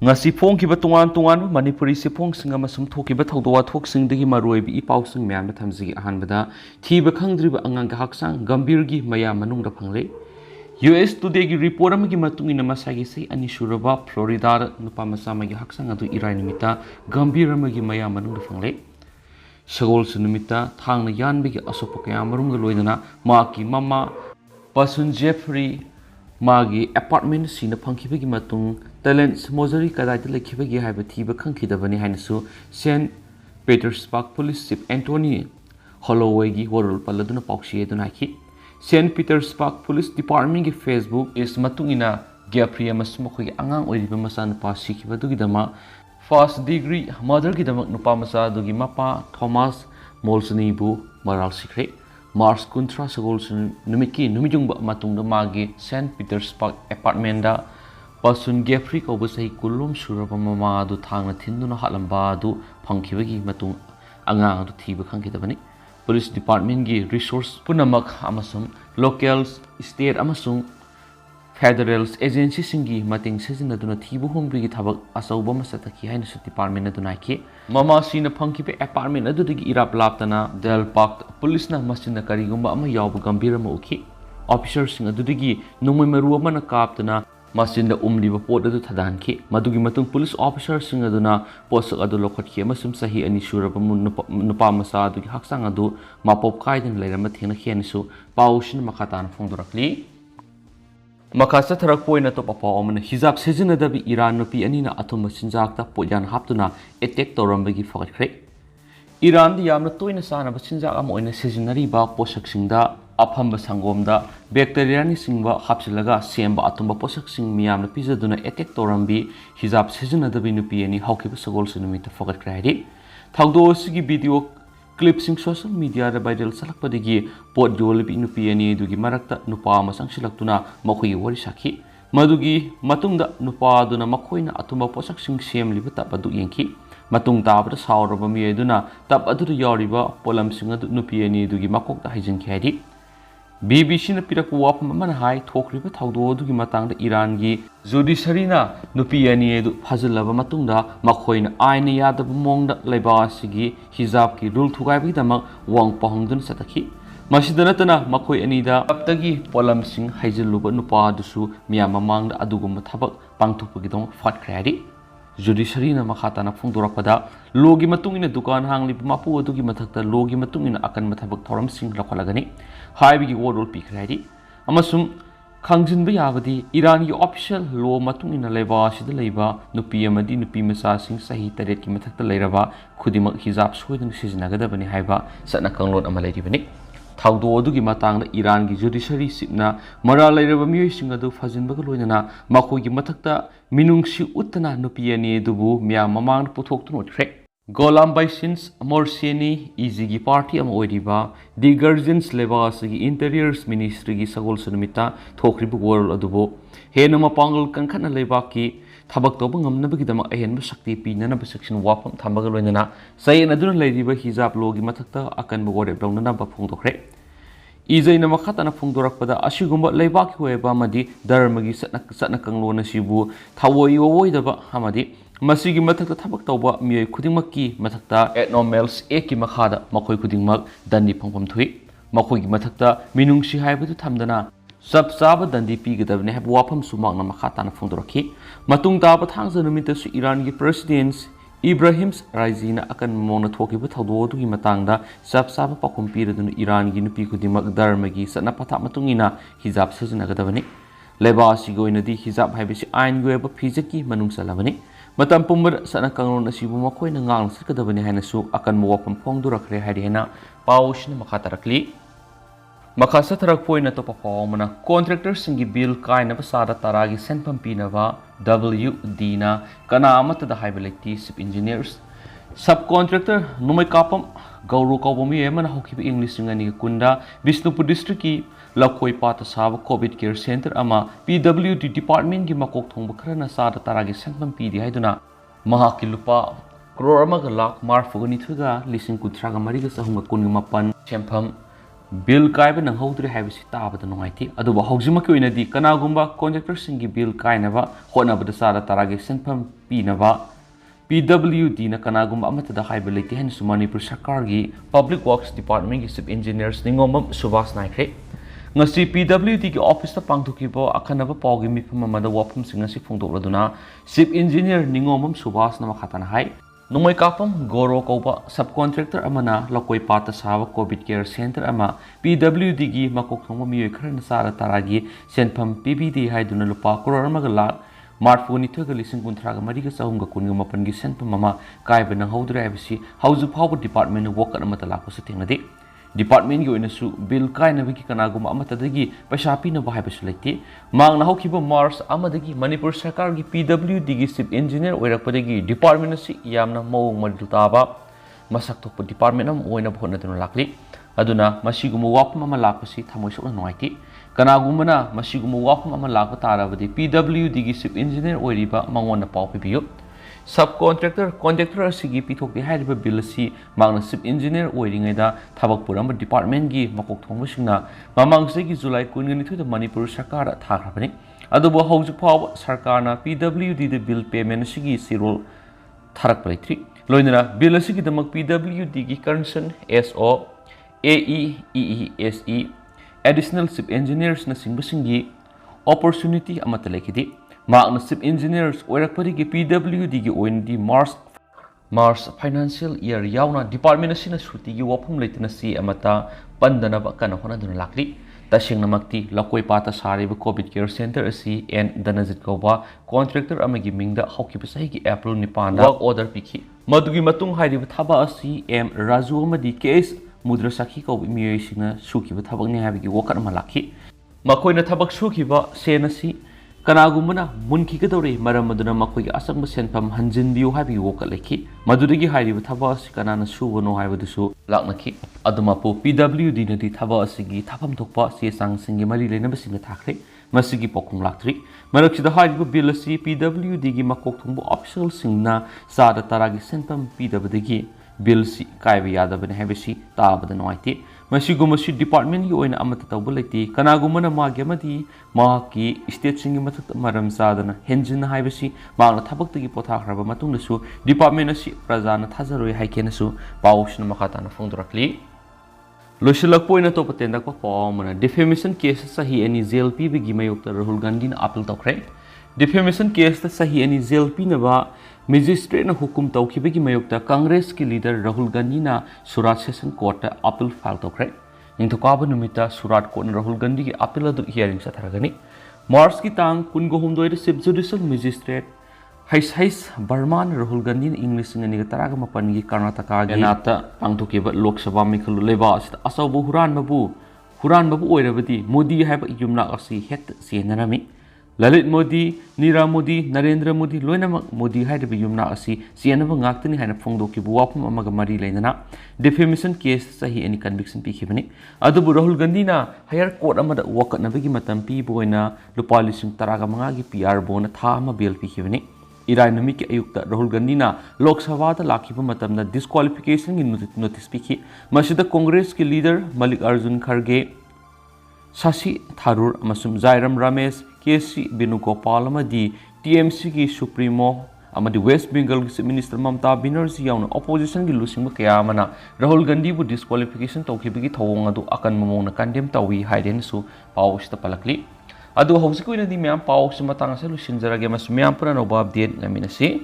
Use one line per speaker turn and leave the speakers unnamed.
ngasi phongkiba tongan manipuri siphongsinga masum thokiba thawdawa thoksingdagi maroibi ipausing myamna thamjigi ahanbada thiba khangkhidraba angang hakchang Gambir gi maya manungda phangle US Today gi report amagi matungina masagi sei ani suraba Florida nupa masamagi hakchang adu irai nimita Gambir amagi maya manungda phangle sagol sunumita thangna yanbigi asopa kaya marumga loidana maki mama pasun Jeffrey magi apartment sina phangkhibagi matung talent mojari kadai lekhibagi haiba thiba khangkhidrabani hainasu St. Petersburg Police Chief Anthony Holloway gi warul paladuna pauksi eduna ki St. Petersburg Police Department gi Facebook is matungina Gambir amasum khoi angang oiriba masa nupa sikhibadugi dama first degree murder gi dama nupa masa dugi mapa Thomas Molsoni bu maral sikre Mars kuntra sagol sun numiki numijungba matungda magi St. Petersburg apartment da pasun Gambir ko basai kulum suraba mama du thangna thinduna halamba du phangkhibagi matung angang du thiba khangkhidrabani Police Department gi resource punamak amasum locals state amasung federal agency singi mating sejinaduna thibu hombi gi thabak asauba masataki haina su department aduna ki mama sina phangkhibe apartment adudagi irap laptana Del Park police na masina karigumba ama yawbu Gambir ma ukhi officer sing adudagi nungmai maru ama na kaptana masinda umliba pot adu thadan ki madugi matung police officer sing aduna posak adu lokhat ki amasum sahi ani suraba nupa masa adu hakchang adu mapop kaiden leirama thengna khianisu paushin makhatan phongdorakli Makasa tharak poina to papa omana hijab sejinadabi Iran nupi anina athum sinjakta pojan haptuna attack torambagi fakatkhre Iran di yamna toina sana sinjak am oina sejinari ba posak singda aphamba sangomda bacteria ni singba hapsilaga semba atumba posak sing miyamna pizaduna attack torambi hijab sejinadabi nupi ani hawkiba sagol sunumita fakatkhre hari thawdo sigi video clipsing social media da viral salakpadigi pot jolbi nupi ani dugi marakta nupa masang silaktuna makhoi wari sakhi madugi matungda nupa duna makhoina atuma posak sing sem liba tapadu yenki matung tabra sauraba mi eduna tap adu yoriba polam sing adu nupi ani dugi makokta haijin khadi BBC na pirakwa wapam man hai thokriba thawdo dugi matangda Iran gi judiciary na nupi ani edu phajilaba matungda makhoina aina yadaba mongda laiba sigi hijab ki rule thugai bi damak wang pahongdun satakhi masidanatana makhoi ani da aptagi polam sing haijiluba nupa dusu miyama mangda adugum thabak pangthupagi dong fat khari judiciary na makhatana phongdorakpada logi matungina dukan hangli mapu adugi mathakta logi matungina akan mathabak thoram sing lakhalagani haibigi wordol pikhraidi amasum khangjinba yabadi Iran gi official law matungina leba sida leiba nupi amadi nupi masa sing sahi taret ki mathakta leiraba khudimak hijab soidun sijinagadabani haiba satna kanglon ama leiribani thawdo adugi matangda Iran gi judiciary sipna mara leiraba miyoi sing adu fajinbaga loinana makhoi gi mathakta minungsi uttana nupi ani dubu mya mamang puthoktu thre Golam Baisins Morseni Izigi Party am oiriba the Guardians Levasigi Interiors Ministry gi sagol sunumita thokribu world adubo henuma pangal kankhana lebaki thabak toba ngamnabagi dama ahenba shakti pinana ba section wapam thambaga loinana sayen aduna leiriba hijab logi mathakta akan bogore blongna ba phongdokre izaina makhatana phongdorakpada asigumba leibaki hoeba madi dharmagi satna kanglona sibu thawoi woidaba hamadi masigi mathakta thabak tawba miyoi khudingmakki mathakta abnormals eki makhada makhoi khudingmak dandi phangpam thui makhoi gi mathakta minungsi haibadu thamdana sab saba dandi pigadabne hab wapam sumakna makhatana phongdorakhi matung taba thangja numita su Iran gi president Ibrahim Raizina akan mona thokiba thawdo dugi matangda sab saba pakum piradun Iran gi nupi khudingmak dharmagi satna patha matungina hijab sejinagadabani leba sigoinadi hijab haibisi ain goeba phijaki manungsalabani matam pumbar sana kanglon asibu makhoi na ngang sikadabani haina su akan muwapam phongdurakre hari hena paushna makhatarakli makhasa tharak poina to papawmana contractor singi bill kaina basada taragi senpam pinava WD na kana amata da haibalati sub engineers subcontractor numai kapam gauru kawbami emana hokiba English ngani kunda Bishnupur district ki Lakhoi Pata Saba COVID Care Center ama PWD Department gi makok thongba khrana sada taragi senpam pidi haiduna mahaki lupa crore amaga lakh marfugani thuga lising kutraga mariga sahunga kunga mapan chempam bill kai ba nang hodri haibisi tabada nungaiti adu ba haujimak oinadi kanagumba contractor singi bill kai na ba hona ba sara tarage senpham pi na ba PWD na kanagumba amata da haiba leti hen su Manipur Sarkar gi Public Works Department gi Chief Engineers ningomam Subhas Naikre ngasi PWD gi office ta pangthukibo akhanaba pawgi mifam amada wafum singasi phongdokladuna Chief Engineer ningomam Subhas na makhatana hai Numai kapam goro kauba subcontractor amana lokoi pata sawa COVID care center ama PWD gi makok thongba miyoi khara na sara taragi senpham PBD haiduna lupa crore amaga lak Marfuni thega lising kunthraga mariga sahumga kunga mapan gi senpham ama kaiba nang hodre abisi hauju phawba department na work amata lakpa sa thingnadi department gi oina su bill kaina bi kanagum amata dagi paisa pina ba haibasu leite mang na hokiba Mars amadagi Manipur Sarkar gi PWD gi chief engineer oirakpadagi department si yamna mawong madil taba masak thokpa department am oina bhona dun lakli aduna masiguma wapma ama lakpasi thamoi sokna noaiti kanagumana masiguma wapma ama lakpa tarabadi PWD gi chief engineer oiriba mangona pau pibiyo subcontractor contractor asigi pithok de haiba bill si mangna chief engineer oiringaida thabak puram department gi makok thongba singna mamang se gi July 19 da Manipur Sarkar thagrabani adubo hauju phaw sarkar na PWD de bill payment sigi sirol tharak paitri loinara bill asigi damak PWD gi concern SO AEEESE additional chief engineers na singbasingi opportunity amata lekidi Magna chief engineers oirakparigi PWD gi oindi Mars financial year yauna department asina suti gi wapum leitna si amata pandana ba kana hona dun lakli tasingna makti lakoi pata sariba COVID care center asi and danajit koba contractor amagi mingda hoki pasai gi April 9 da work order pikhi madugi matung hairiba thaba asi M Raju amadi case mudra sakhi ko miyoi singna suki ba thabak ni habigi work ma lakhi makoina thabak suki ba senasi kanagumana munki kadore maram maduna makoi asangba senpham hanjinbiu habi woka lekhi madudagi hairiba thaba asi kanana subono haibadusu laknaki aduma po PWD nadi thaba asigi thapam thokpa se sang singi mari lena basinga thakre masigi pokum laktri maraksida hairiba bill asi PWD gi makok thongbo official singna sada taragi senpham PWD gi bill si kaiba yadabane habisi tabada noite masigumasi department gi oina amata tawba leti kanagumana magi amadi maki state singi mathak maram sadana henjin haibasi magna thabak tagi pothakraba matungna su department asi prajana thazaroi haikena su pawsna makata na phongdorakli losilak poina to patenda ko pawmana defamation case sahi ani jail pi gi mayokta Rahul Gandhi na appeal tawkhre defamation case ta sahi ani jail pi na ba Magistrate na hukum tawkhibagi mayokta Congress ki leader Rahul Gandhi na Surat Session Court ta appeal file tawkhre ningthokaba numita Surat Court na Rahul Gandhi ki appeal adu hearing sa tharagani Mars ki tang kungohumdoi da Chief Judicial Magistrate Hais Barman Rahul Gandhi na English ngani ga taraga mapan gi Karnataka gi nata pangthokiba Lok Sabha mikhalu leba asabu huran babu oirabadi Modi haiba yumna asi het senarami Lalit Modi, Nira Modi, Narendra Modi, Loinamak Modi had to be yumna asi, Sienava Ngaktan had a Fongdoki Wapum Amagamari Lena, defamation case sahi any conviction pikibani. Adabu Rahul Gandhina, higher court amada walk at Navigi Matampi Boina, Lupalisum Taragamagi, PR Bona, Tama Bill pikibani. Iranamiki Ayukta, Rahul Gandhina, Lok Savata Lakipa Matamna, disqualification in notice piki, Mashida Congress ki leader Malik Arjun Kharge, Shashi Tharoor, Masum Zairam Ramesh, KC Benugopal amadi TMC ki Supremo amadi West Bengal ki Minister Mamta Banerjee yauna opposition ki lusing kaya mana Rahul Gandhi bu disqualification tawkhibagi thawong adu akan mamong na condemn tawi haiden su pawsta palakli adu hausi ko ina di myam pawsa matang sa lusin jarage mas myam pura no update ngamin si